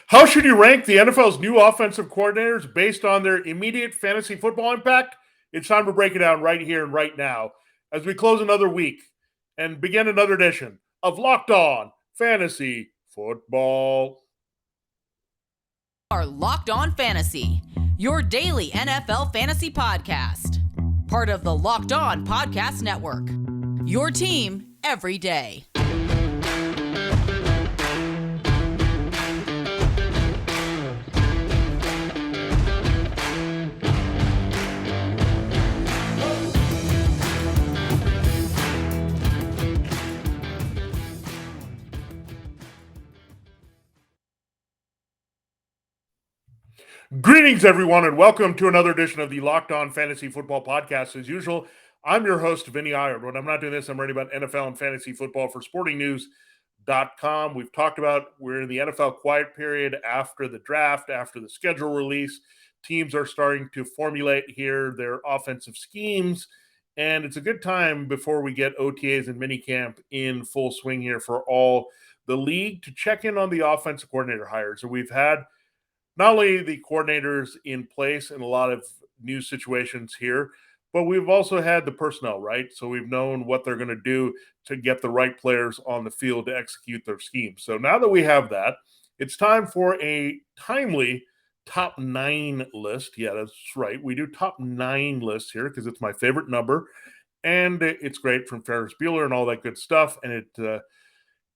How should you rank the NFL's new offensive coordinators based on their immediate fantasy football impact? It's time to break it down right here and right now as we close another week and begin another edition of Locked On Fantasy Football. Are Locked On Fantasy, your daily NFL fantasy podcast. Part of the Locked On Podcast Network. Your team every day. Greetings, everyone, and welcome to another edition of the Locked On Fantasy Football Podcast. As usual, I'm your host, Vinnie Iyer. When I'm not doing this, I'm writing about NFL and fantasy football for sportingnews.com. We've talked about we're in the NFL quiet period after the draft, after the schedule release. Teams are starting to formulate here their offensive schemes, and it's a good time before we get OTAs and minicamp in full swing here for all the league to check in on the offensive coordinator hires. So we've had not only the coordinators in place in a lot of new situations here, but we've also had the personnel, right? So we've known what they're going to do to get the right players on the field to execute their scheme. So now that we have that, it's time for a timely top 9 list. Yeah, that's right. We do top 9 lists here because it's my favorite number. And it's great from Ferris Bueller and all that good stuff. And it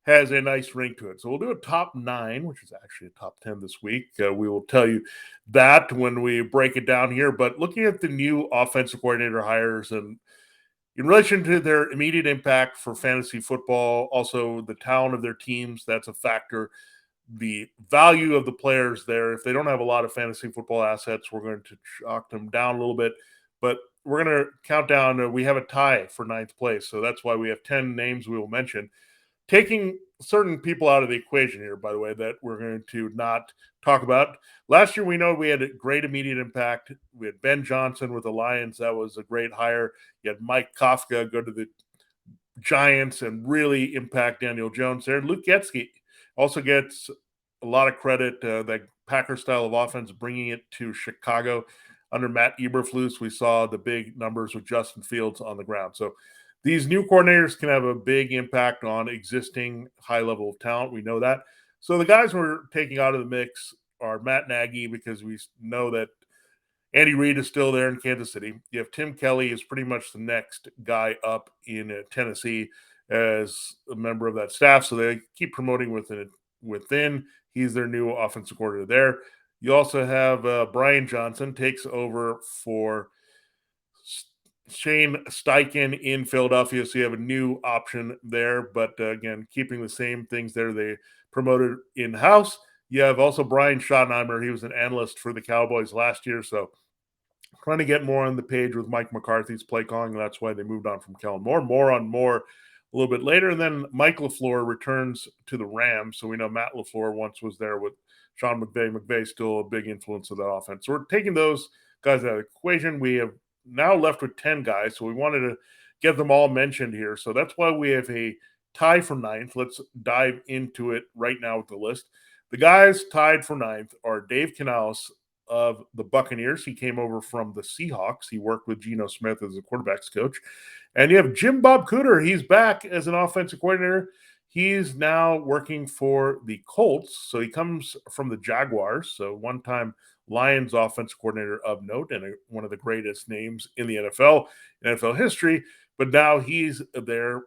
has a nice ring to it. So we'll do a top 9, which is actually a top 10 this week. We will tell you that when we break it down here. But looking at the new offensive coordinator hires and in relation to their immediate impact for fantasy football, also the talent of their teams, that's a factor. The value of the players there, if they don't have a lot of fantasy football assets, we're going to chalk them down a little bit. But we're going to count down. We have a tie for 9th place. So that's why we have 10 names we will mention. Taking certain people out of the equation here, by the way, that we're going to not talk about. Last year, we know we had a great immediate impact. We had Ben Johnson with the Lions. That was a great hire. You had Mike Kafka go to the Giants and really impact Daniel Jones there. Luke Getsky also gets a lot of credit, that Packer style of offense, bringing it to Chicago. Under Matt Eberflus, we saw the big numbers with Justin Fields on the ground. So these new coordinators can have a big impact on existing high level of talent. We know that. So the guys we're taking out of the mix are Matt Nagy, because we know that Andy Reid is still there in Kansas City. You have Tim Kelly is pretty much the next guy up in Tennessee as a member of that staff. So they keep promoting within. He's their new offensive coordinator there. You also have Brian Johnson takes over for Shane Steichen in Philadelphia, so you have a new option there. But again, keeping the same things there, they promoted in-house. You have also Brian Schottenheimer. He was an analyst for the Cowboys last year, so trying to get more on the page with Mike McCarthy's play calling. That's why they moved on from Kellen Moore. More on Moore a little bit later. And then Mike LaFleur returns to the Rams. So we know Matt LaFleur once was there with Sean McVay. McVay's still a big influence of that offense. So we're taking those guys out of the equation. We have now left with 10 guys, so we wanted to get them all mentioned here. So that's why we have a tie for 9th. Let's dive into it right now with the list. The guys tied for 9th are Dave Canales of the Buccaneers. He came over from the Seahawks. He worked with Geno Smith as a quarterback's coach. And you have Jim Bob Cooter. He's back as an offensive coordinator. He's now working for the Colts. So he comes from the Jaguars. So one-time Lions offensive coordinator of note and one of the greatest names in the NFL history. But now he's there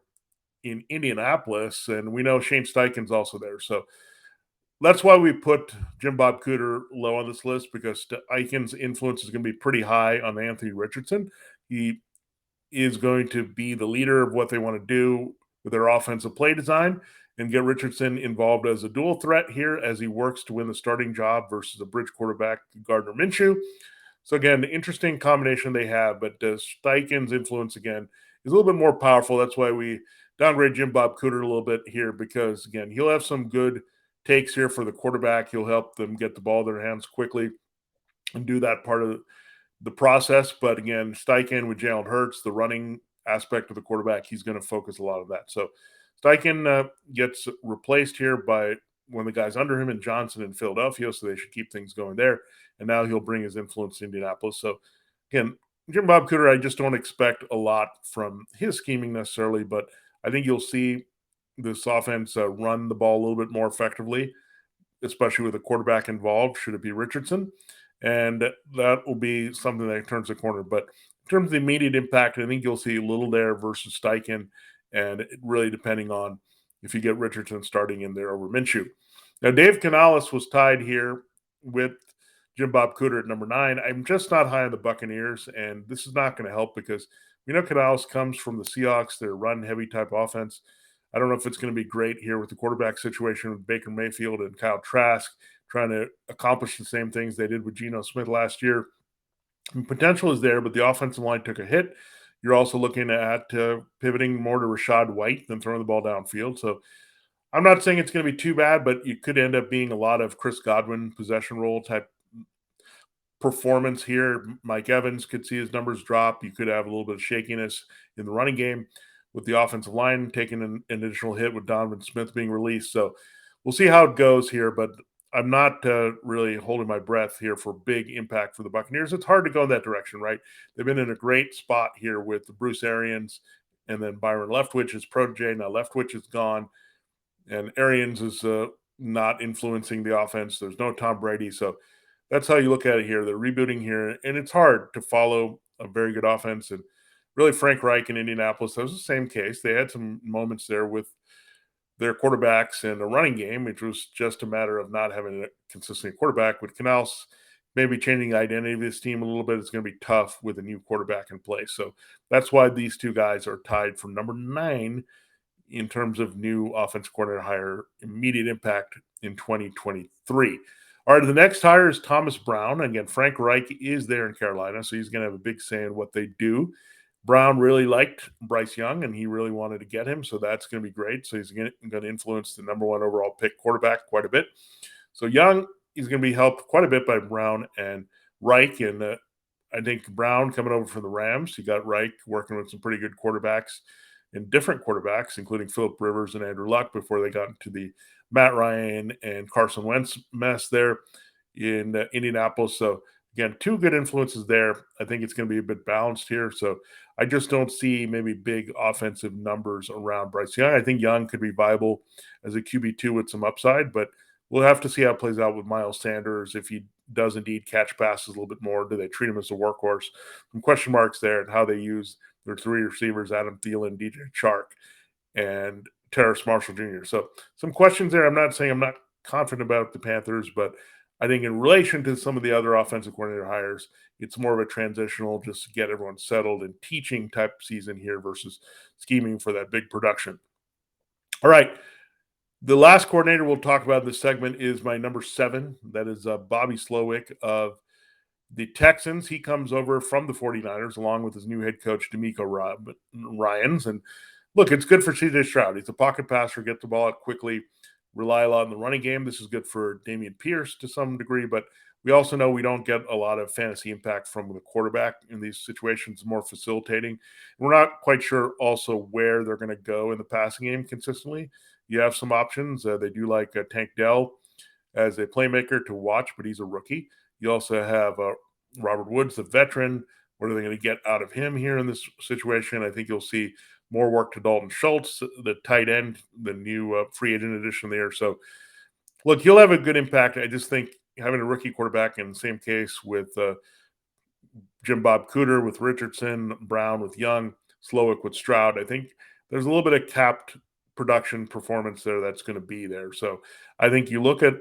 in Indianapolis, and we know Shane Steichen's also there. So that's why we put Jim Bob Cooter low on this list, because Steichen's influence is going to be pretty high on Anthony Richardson. He is going to be the leader of what they want to do with their offensive play design and get Richardson involved as a dual threat here as he works to win the starting job versus a bridge quarterback, Gardner Minshew. So again, interesting combination they have, but Steichen's influence, again, is a little bit more powerful. That's why we downgrade Jim Bob Cooter a little bit here, because, again, he'll have some good takes here for the quarterback. He'll help them get the ball in their hands quickly and do that part of the process. But again, Steichen with Jalen Hurts, the running aspect of the quarterback, he's going to focus a lot of that. So Steichen gets replaced here by one of the guys under him in Johnson in Philadelphia, so they should keep things going there. And now he'll bring his influence to Indianapolis. So again, Jim Bob Cooter, I just don't expect a lot from his scheming necessarily, but I think you'll see this offense run the ball a little bit more effectively, especially with a quarterback involved, should it be Richardson. And that will be something that turns the corner. But in terms of the immediate impact, I think you'll see a little there versus Steichen, and really depending on if you get Richardson starting in there over Minshew. Now, Dave Canales was tied here with Jim Bob Cooter at number 9. I'm just not high on the Buccaneers, and this is not going to help because we know Canales comes from the Seahawks, their run-heavy type offense. I don't know if it's going to be great here with the quarterback situation with Baker Mayfield and Kyle Trask trying to accomplish the same things they did with Geno Smith last year. And potential is there, but the offensive line took a hit. You're also looking at pivoting more to Rachaad White than throwing the ball downfield. So I'm not saying it's going to be too bad, but you could end up being a lot of Chris Godwin possession role type performance here. Mike Evans could see his numbers drop. You could have a little bit of shakiness in the running game with the offensive line taking an additional hit with Donovan Smith being released. So we'll see how it goes here, but I'm not really holding my breath here for big impact for the Buccaneers. It's hard to go in that direction, right? They've been in a great spot here with Bruce Arians and then Byron Leftwich, his protege. Now Leftwich is gone, and Arians is not influencing the offense. There's no Tom Brady, so that's how you look at it here. They're rebooting here, and it's hard to follow a very good offense. And really, Frank Reich in Indianapolis, that was the same case. They had some moments there with their quarterbacks and a running game, which was just a matter of not having a consistent quarterback. With Canales maybe changing the identity of this team a little bit, it's going to be tough with a new quarterback in place. So that's why these two guys are tied for number 9 in terms of new offensive coordinator hire, immediate impact in 2023. All right, the next hire is Thomas Brown. Again, Frank Reich is there in Carolina, so he's going to have a big say in what they do. Brown really liked Bryce Young, and he really wanted to get him, so that's going to be great. So he's going to influence the number 1 overall pick quarterback quite a bit. So Young is going to be helped quite a bit by Brown and Reich, and I think Brown coming over from the Rams. You got Reich working with some pretty good quarterbacks and different quarterbacks, including Philip Rivers and Andrew Luck before they got into the Matt Ryan and Carson Wentz mess there in Indianapolis. So again, 2 good influences there. I think it's going to be a bit balanced here. So I just don't see maybe big offensive numbers around Bryce Young. I think Young could be viable as a QB2 with some upside, but we'll have to see how it plays out with Miles Sanders. If he does indeed catch passes a little bit more, do they treat him as a workhorse? Some question marks there and how they use their 3 receivers, Adam Thielen, DJ Chark, and Terrace Marshall Jr. So some questions there. I'm not saying I'm not confident about the Panthers, but I think in relation to some of the other offensive coordinator hires, it's more of a transitional just to get everyone settled and teaching type season here versus scheming for that big production. All right. The last coordinator we'll talk about in this segment is my number 7. That is Bobby Slowik of the Texans. He comes over from the 49ers along with his new head coach, D'Amico Ryans. And look, it's good for CJ Stroud. He's a pocket passer, get the ball out quickly, rely a lot on the running game. This is good for Dameon Pierce to some degree, but we also know we don't get a lot of fantasy impact from the quarterback in these situations, more facilitating. We're not quite sure also where they're going to go in the passing game consistently. You have some options. They do like Tank Dell as a playmaker to watch, but he's a rookie. You also have Robert Woods, the veteran. What are they going to get out of him here in this situation? I think you'll see more work to Dalton Schultz, the tight end, the new free agent addition there. So, look, he'll have a good impact. I just think having a rookie quarterback in the same case with Jim Bob Cooter, with Richardson, Brown with Young, Slowik with Stroud, I think there's a little bit of capped production performance there that's going to be there. So I think you look at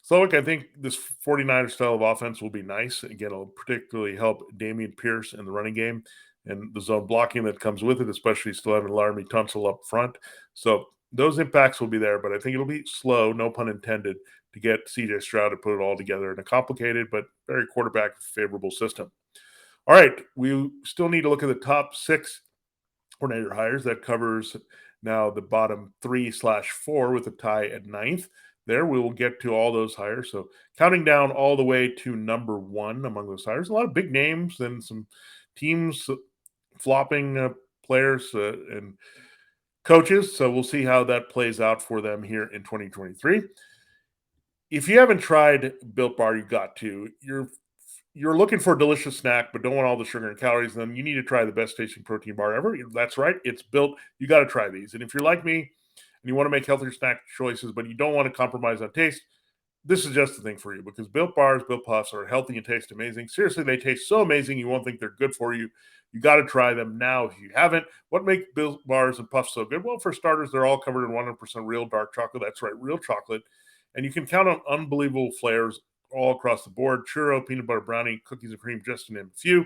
Slowik, I think this 49ers style of offense will be nice. Again, it'll particularly help Dameon Pierce in the running game and the zone blocking that comes with it, especially still having Laramie Tunsil up front. So those impacts will be there, but I think it'll be slow, no pun intended, to get CJ Stroud to put it all together in a complicated but very quarterback favorable system. All right, we still need to look at the top 6 coordinator hires. That covers now the bottom 3/4 with a tie at 9th. There, we will get to all those hires. So counting down all the way to number 1 among those hires, a lot of big names and some teams flopping players and coaches. So we'll see how that plays out for them here in 2023. If you haven't tried Built Bar, you got to. You're looking for a delicious snack, but don't want all the sugar and calories, then you need to try the best tasting protein bar ever. That's right. It's Built. You got to try these. And if you're like me and you want to make healthier snack choices, but you don't want to compromise on taste, this is just the thing for you because Built Bars, Built Puffs are healthy and taste amazing. Seriously, they taste so amazing you won't think they're good for you. You got to try them now if you haven't. What makes Built Bars and Puffs so good? Well, for starters, they're all covered in 100% real dark chocolate. That's right, real chocolate. And you can count on unbelievable flavors all across the board: churro, peanut butter brownie, cookies and cream, just to name a few.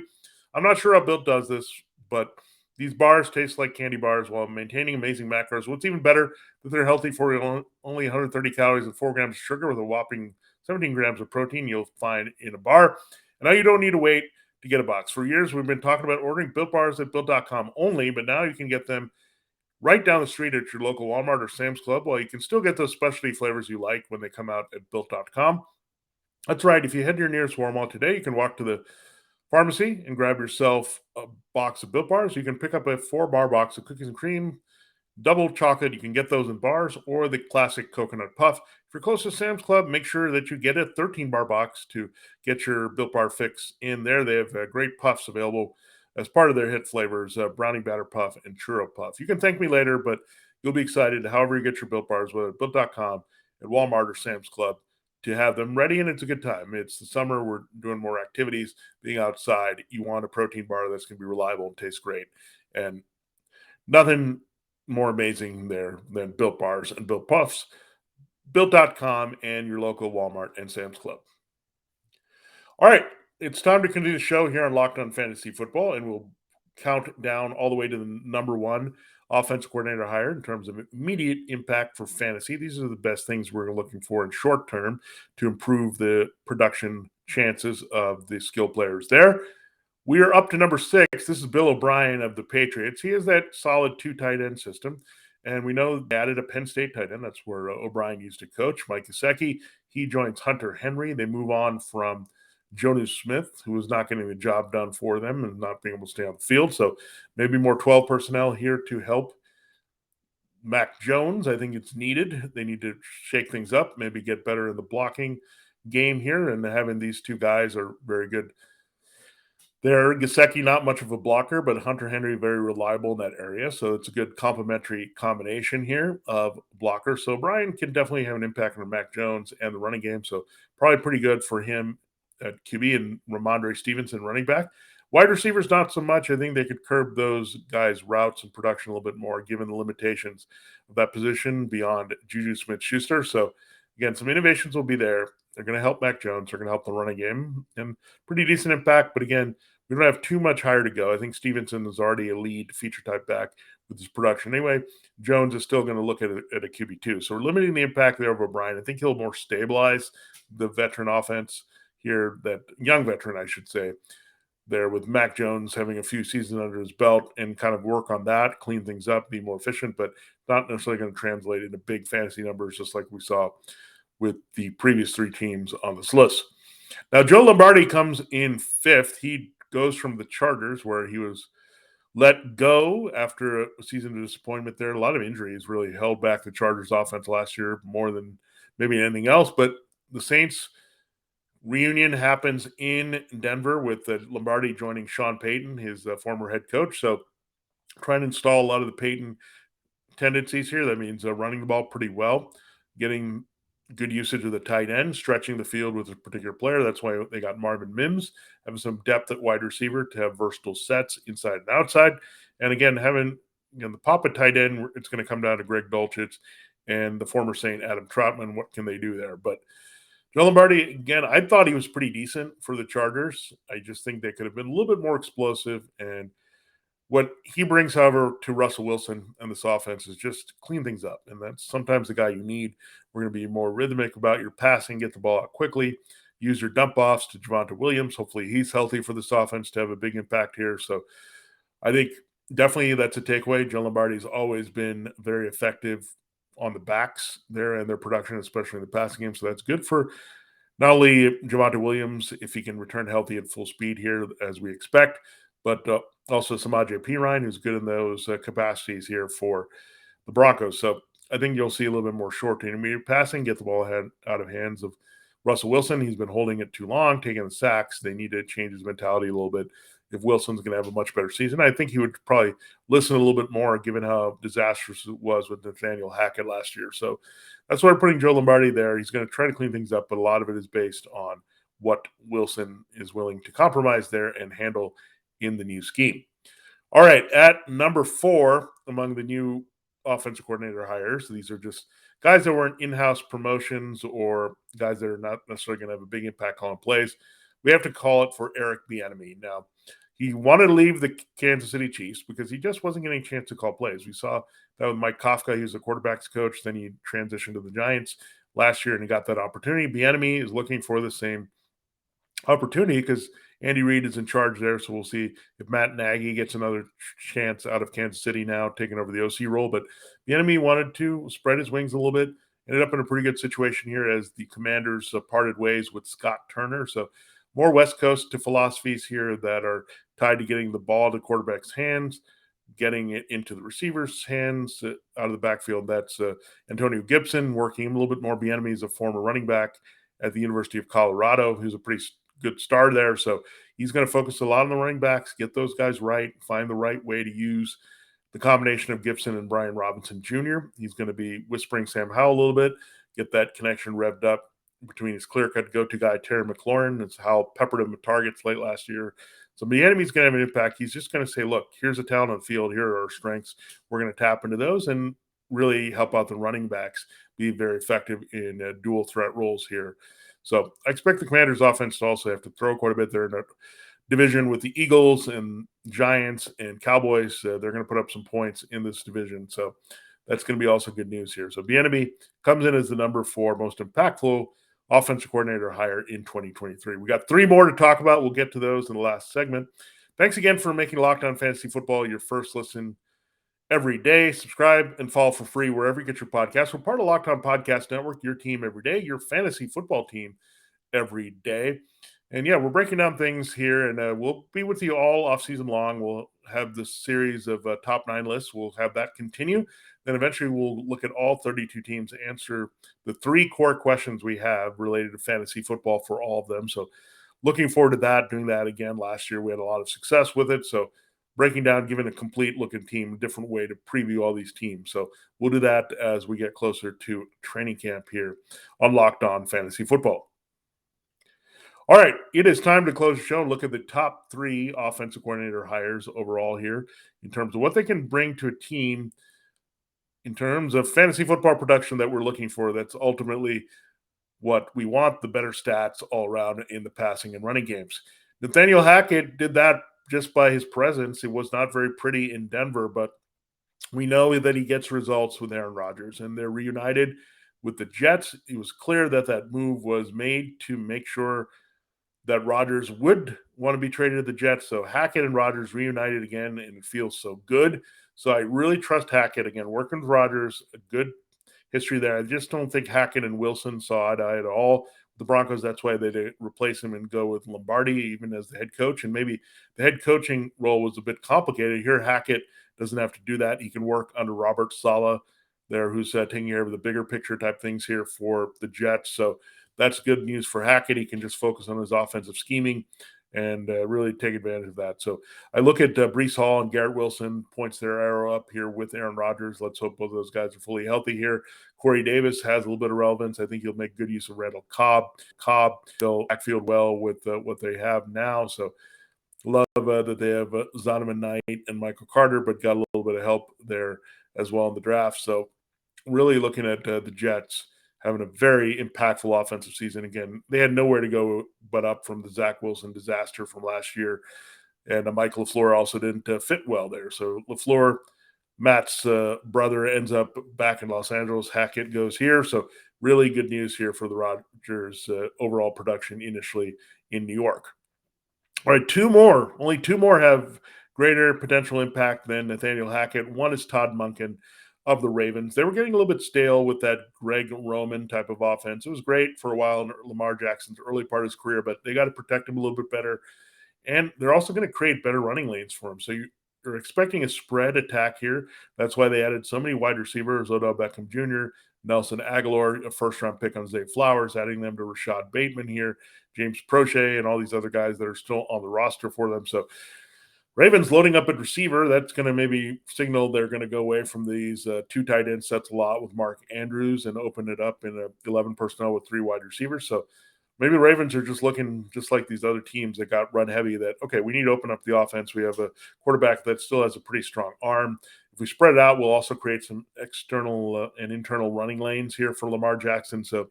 I'm not sure how Built does this, but these bars taste like candy bars while maintaining amazing macros. What's even better, that they're healthy for you, only 130 calories and 4 grams of sugar with a whopping 17 grams of protein you'll find in a bar. And now you don't need to wait to get a box. For years, we've been talking about ordering Built Bars at Built.com only, but now you can get them right down the street at your local Walmart or Sam's Club. Well, you can still get those specialty flavors you like when they come out at Built.com. That's right. If you head to your nearest Walmart today, you can walk to the pharmacy and grab yourself a box of Built Bars. You can pick up a 4-bar box of cookies and cream, double chocolate. You can get those in bars or the classic coconut puff. If you're close to Sam's Club, make sure that you get a 13-bar box to get your Built Bar fix in there. They have great puffs available as part of their hit flavors, brownie batter puff and churro puff. You can thank me later, but you'll be excited however you get your Built Bars, whether Built.com, at Walmart or Sam's Club, to have them ready, and it's a good time. It's the summer. We're doing more activities, being outside. You want a protein bar that's going to be reliable and taste great. And nothing more amazing there than Built Bars and Built Puffs. Built.com and your local Walmart and Sam's Club. All right, it's time to continue the show here on Locked On Fantasy Football, and we'll count down all the way to the number one offensive coordinator hire in terms of immediate impact for fantasy. These are the best things we're looking for in short term to improve the production chances of the skill players there. We are up to number 6. This is Bill O'Brien of the Patriots. He has that solid 2 tight end system. And we know they added a Penn State tight end. That's where O'Brien used to coach. Mike Gesicki. He joins Hunter Henry. They move on from Jonas Smith, who was not getting the job done for them and not being able to stay on the field. So maybe more 12 personnel here to help Mac Jones. I think it's needed. They need to shake things up, maybe get better in the blocking game here. And having these 2 guys are very good there. Gesicki, not much of a blocker, but Hunter Henry, very reliable in that area. So it's a good complementary combination here of blockers. So Brian can definitely have an impact on Mac Jones and the running game. So probably pretty good for him at QB, and Ramondre Stevenson running back. Wide receivers, not so much. I think they could curb those guys' routes and production a little bit more, given the limitations of that position beyond Juju Smith-Schuster. So again, some innovations will be there. They're going to help Mac Jones. They're going to help the running game, and pretty decent impact. But again, we don't have too much higher to go. I think Stevenson is already a lead feature type back with his production. Anyway, Jones is still going to look at a QB2. So we're limiting the impact there of O'Brien. I think he'll more stabilize the veteran offense here, that young veteran, I should say, there, with Mac Jones having a few seasons under his belt, and kind of work on that, clean things up, be more efficient, but not necessarily going to translate into big fantasy numbers, just like we saw with the previous 3 teams on this list. Now, Joe Lombardi comes in 5th. He goes from the Chargers, where he was let go after a season of disappointment there. A lot of injuries really held back the Chargers offense last year more than maybe anything else, but the Saints reunion happens in Denver with Lombardi joining Sean Payton, his former head coach. So trying to install a lot of the Payton tendencies here. That means running the ball pretty well, getting good usage of the tight end, stretching the field with a particular player. That's why they got Marvin Mims, having some depth at wide receiver to have versatile sets inside and outside. And again, having the pop at tight end, it's going to come down to Greg Dulcich and the former Saint Adam Troutman. What can they do there? But Joe Lombardi, again, I thought he was pretty decent for the Chargers. I just think they could have been a little bit more explosive. And what he brings, however, to Russell Wilson and this offense is just clean things up. And that's sometimes the guy you need. We're going to be more rhythmic about your passing, get the ball out quickly, use your dump offs to Javonte Williams. Hopefully he's healthy for this offense to have a big impact here. So I think definitely that's a takeaway. Joe Lombardi's always been very effective on the backs there and their production, especially in the passing game. So that's good for not only Javonte Williams, if he can return healthy at full speed here, as we expect, but also Samaje Perine, who's good in those capacities here for the Broncos. So I think you'll see a little bit more short to intermediate passing, get the ball out of hands of Russell Wilson. He's been holding it too long, taking the sacks. They need to change his mentality a little bit if Wilson's going to have a much better season. I think he would probably listen a little bit more given how disastrous it was with Nathaniel Hackett last year. So that's why we're putting Joe Lombardi there. He's going to try to clean things up, but a lot of it is based on what Wilson is willing to compromise there and handle in the new scheme. All right, at number 4 among the new offensive coordinator hires, these are just guys that weren't in-house promotions or guys that are not necessarily going to have a big impact on plays. We have to call it for Eric Bieniemy. Now, he wanted to leave the Kansas City Chiefs because he just wasn't getting a chance to call plays. We saw that with Mike Kafka. He was the quarterback's coach. Then he transitioned to the Giants last year and he got that opportunity. Bieniemy is looking for the same opportunity because Andy Reid is in charge there. So we'll see if Matt Nagy gets another chance out of Kansas City now, taking over the OC role. But Bieniemy wanted to spread his wings a little bit. Ended up in a pretty good situation here as the Commanders parted ways with Scott Turner. So more West Coast to philosophies here that are tied to getting the ball to quarterback's hands, getting it into the receiver's hands out of the backfield. That's Antonio Gibson working a little bit more. Bieniemy is a former running back at the University of Colorado, who's a pretty good star there. So he's going to focus a lot on the running backs, get those guys right, find the right way to use the combination of Gibson and Brian Robinson Jr. He's going to be whispering Sam Howell a little bit, get that connection revved up between his clear-cut go-to guy, Terry McLaurin. That's how peppered him with targets late last year. So the enemy's going to have an impact. He's just going to say, look, here's a talent on the field. Here are our strengths. We're going to tap into those and really help out the running backs be very effective in dual threat roles here. So I expect the Commanders' offense to also have to throw quite a bit. They're in a division with the Eagles and Giants and Cowboys. They're going to put up some points in this division. So that's going to be also good news here. So Bieniemy comes in as the number 4 most impactful offensive coordinator hire in 2023. We got 3 more to talk about. We'll get to those in the last segment. Thanks again for making Locked On Fantasy Football your first listen every day. Subscribe and follow for free wherever you get your podcasts. We're part of Locked On Podcast Network, your team every day, your fantasy football team every day. And yeah, we're breaking down things here, and we'll be with you all off season long. We'll have this series of top 9 lists. We'll have that continue. Then eventually we'll look at all 32 teams, answer the 3 core questions we have related to fantasy football for all of them. So looking forward to that, doing that again. Last year we had a lot of success with it. So breaking down, giving a complete look at team, a different way to preview all these teams. So we'll do that as we get closer to training camp here on Locked On Fantasy Football. All right, it is time to close the show and look at the top 3 offensive coordinator hires overall here in terms of what they can bring to a team in terms of fantasy football production that we're looking for. That's ultimately what we want, the better stats all around in the passing and running games. Nathaniel Hackett did that just by his presence. It was not very pretty in Denver, but we know that he gets results with Aaron Rodgers, and they're reunited with the Jets. It was clear that that move was made to make sure that Rodgers would want to be traded to the Jets. So Hackett and Rodgers reunited again, and it feels so good. So I really trust Hackett again, working with Rodgers, a good history there. I just don't think Hackett and Wilson saw eye to eye at all. The Broncos, that's why they replace him and go with Lombardi even as the head coach. And maybe the head coaching role was a bit complicated. Here, Hackett doesn't have to do that. He can work under Robert Saleh there, who's taking care of the bigger picture type things here for the Jets. So that's good news for Hackett. He can just focus on his offensive scheming and really take advantage of that. So I look at Breece Hall and Garrett Wilson, points their arrow up here with Aaron Rodgers. Let's hope both of those guys are fully healthy here. Corey Davis has a little bit of relevance. I think he'll make good use of Randall Cobb. They'll backfield well with what they have now. So love that they have Zonovan Knight and Michael Carter, but got a little bit of help there as well in the draft. So really looking at the Jets having a very impactful offensive season. Again, they had nowhere to go but up from the Zach Wilson disaster from last year. And Mike LaFleur also didn't fit well there. So LaFleur, Matt's brother, ends up back in Los Angeles. Hackett goes here. So really good news here for the Rodgers overall production initially in New York. All right, 2 more. Only 2 more have greater potential impact than Nathaniel Hackett. One is Todd Monken of the Ravens. They were getting a little bit stale with that Greg Roman type of offense. It was great for a while in Lamar Jackson's early part of his career, but they got to protect him a little bit better. And they're also going to create better running lanes for him. So are expecting a spread attack here. That's why they added so many wide receivers: Odell Beckham Jr., Nelson Aguilar, a first-round pick on Zay Flowers, adding them to Rashad Bateman here, James Prochet, and all these other guys that are still on the roster for them. So Ravens loading up at receiver. That's going to maybe signal they're going to go away from these two tight end sets a lot with Mark Andrews and open it up in 11 personnel with 3 wide receivers. So maybe Ravens are just looking just like these other teams that got run heavy that, okay, we need to open up the offense. We have a quarterback that still has a pretty strong arm. If we spread it out, we'll also create some external and internal running lanes here for Lamar Jackson. So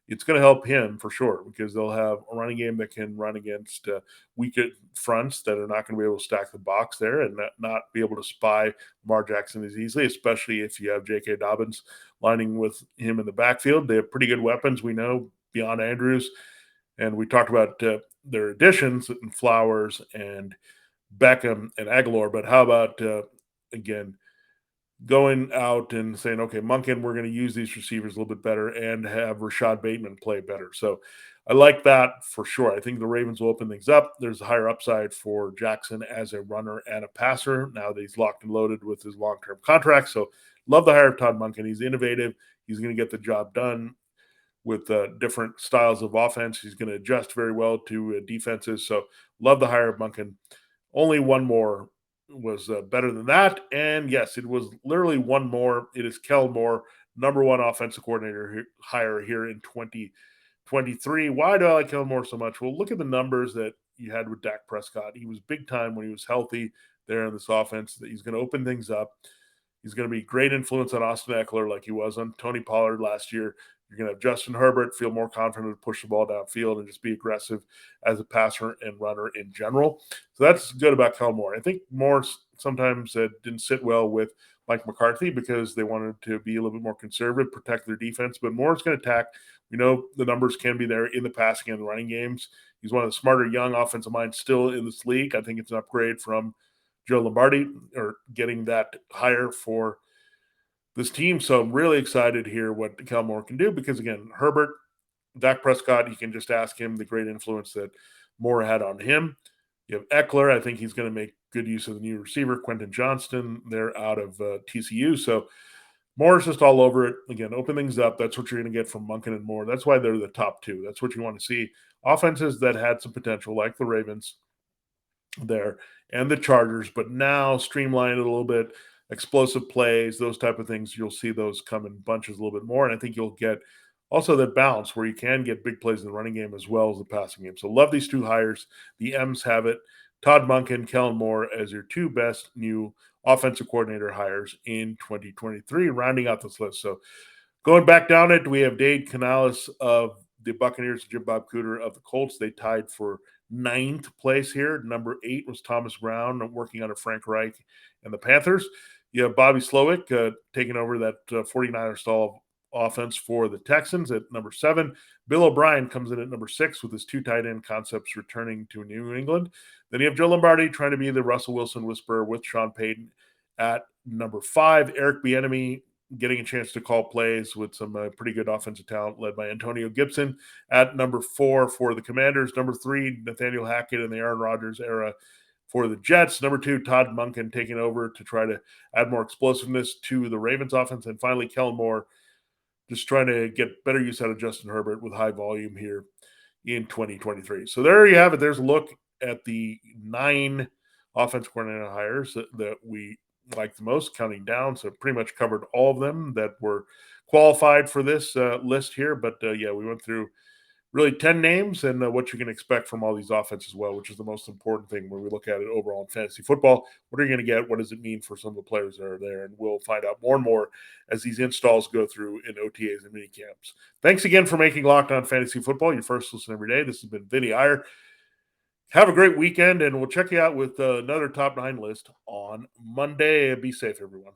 it's going to help him for sure because they'll have a running game that can run against weaker fronts that are not going to be able to stack the box there and not be able to spy Lamar Jackson as easily, especially if you have J.K. Dobbins lining with him in the backfield. They have pretty good weapons, we know, beyond Andrews. And we talked about their additions in Flowers and Beckham and Aguilar. But how about, again, going out and saying, okay, Monken, we're going to use these receivers a little bit better and have Rashad Bateman play better. So I like that for sure. I think the Ravens will open things up. There's a higher upside for Jackson as a runner and a passer now that he's locked and loaded with his long-term contract. So love the hire of Todd Monken. He's innovative. He's going to get the job done with different styles of offense. He's going to adjust very well to defenses. So love the hire of Monken. Only one more was better than that. And yes, it was literally one more. It is Kellen Moore, number 1 offensive coordinator hire here in 2023. Why do I like Kellen Moore so much? Well, look at the numbers that you had with Dak Prescott. He was big time when he was healthy there in this offense. That he's going to open things up. He's going to be great influence on Austin Eckler like he was on Tony Pollard last year. You're going to have Justin Herbert feel more confident to push the ball downfield and just be aggressive as a passer and runner in general. So that's good about Kellen Moore. I think Moore sometimes didn't sit well with Mike McCarthy because they wanted to be a little bit more conservative, protect their defense. But Moore's going to attack. We know the numbers can be there in the passing and the running games. He's one of the smarter young offensive minds still in this league. I think it's an upgrade from Joe Lombardi or getting that hire for this team. So I'm really excited here what Kellen Moore can do because, again, Herbert, Dak Prescott, you can just ask him the great influence that Moore had on him. You have Eckler. I think he's going to make good use of the new receiver, Quentin Johnston. They're out of TCU. So Moore's just all over it. Again, open things up. That's what you're going to get from Monken and Moore. That's why they're the top 2. That's what you want to see. Offenses that had some potential, like the Ravens there and the Chargers, but now streamline it a little bit. Explosive plays, those type of things, you'll see those come in bunches a little bit more. And I think you'll get also that balance where you can get big plays in the running game as well as the passing game. So love these 2 hires. The M's have it. Todd Monken, Kellen Moore as your 2 best new offensive coordinator hires in 2023, rounding out this list. So going back down it, we have Dade Canales of the Buccaneers, Jim Bob Cooter of the Colts. They tied for 9th place here. Number 8 was Thomas Brown, working under Frank Reich and the Panthers. You have Bobby Slowik taking over that 49er stall offense for the Texans at number 7. Bill O'Brien comes in at number 6 with his 2 tight end concepts returning to New England. Then you have Joe Lombardi trying to be the Russell Wilson whisperer with Sean Payton at number 5. Eric Bieniemy getting a chance to call plays with some pretty good offensive talent led by Antonio Gibson at number 4 for the Commanders. Number 3, Nathaniel Hackett in the Aaron Rodgers era for the Jets. Number 2, Todd Monken taking over to try to add more explosiveness to the Ravens offense. And finally, Kellen Moore just trying to get better use out of Justin Herbert with high volume here in 2023. So there you have it. There's a look at the 9 offensive coordinator hires that we like the most, counting down. So pretty much covered all of them that were qualified for this list here. But yeah, we went through really 10 names and what you can expect from all these offenses as well, which is the most important thing when we look at it overall in fantasy football. What are you going to get? What does it mean for some of the players that are there? And we'll find out more and more as these installs go through in OTAs and mini camps. Thanks again for making Locked On Fantasy Football your first listen every day. This has been Vinnie Iyer. Have a great weekend, and we'll check you out with another top 9 list on Monday. Be safe, everyone.